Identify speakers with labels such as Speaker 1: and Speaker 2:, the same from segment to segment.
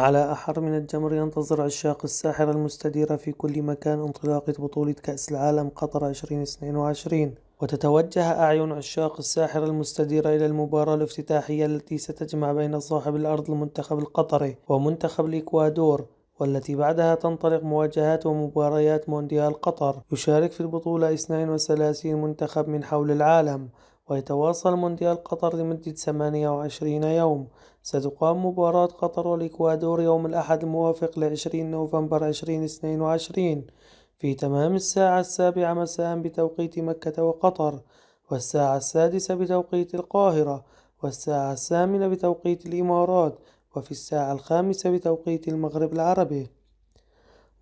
Speaker 1: على أحر من الجمر ينتظر عشاق الساحرة المستديرة في كل مكان انطلاقة بطولة كأس العالم قطر 2022، وتتوجه أعين عشاق الساحرة المستديرة إلى المباراة الافتتاحية التي ستجمع بين صاحب الأرض المنتخب القطري ومنتخب الإكوادور، والتي بعدها تنطلق مواجهات ومباريات مونديال قطر. يشارك في البطولة 32 منتخب من حول العالم، ويتواصل مونديال قطر لمدة 28 يوم. ستقام مباراة قطر والإكوادور يوم الأحد الموافق ل20 نوفمبر 2022 في تمام الساعة 7 مساء بتوقيت مكة وقطر، والساعة 6 بتوقيت القاهرة، والساعة 8 بتوقيت الإمارات، وفي الساعة 5 بتوقيت المغرب العربي.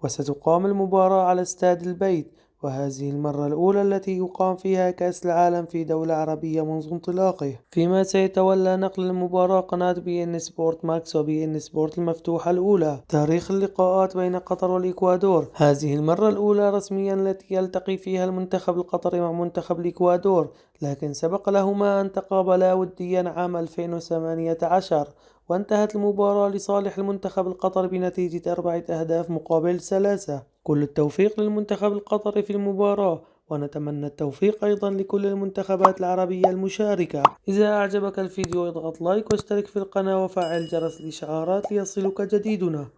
Speaker 1: وستقام المباراة على استاد البيت، وهذه المرة الأولى التي يقام فيها كأس العالم في دولة عربية منذ انطلاقه، فيما سيتولى نقل المباراة قناة بي إن سبورت ماكس وبي إن سبورت المفتوحة الأولى. تاريخ اللقاءات بين قطر والإكوادور: هذه المرة الأولى رسميا التي يلتقي فيها المنتخب القطري مع منتخب الإكوادور، لكن سبق لهما أن تقابلا وديا عام 2018، وانتهت المباراة لصالح المنتخب القطري بنتيجة 4 أهداف مقابل 3. كل التوفيق للمنتخب القطري في المباراة، ونتمنى التوفيق أيضا لكل المنتخبات العربية المشاركة. إذا أعجبك الفيديو اضغط لايك واشترك في القناة وفعل جرس الإشعارات ليصلك جديدنا.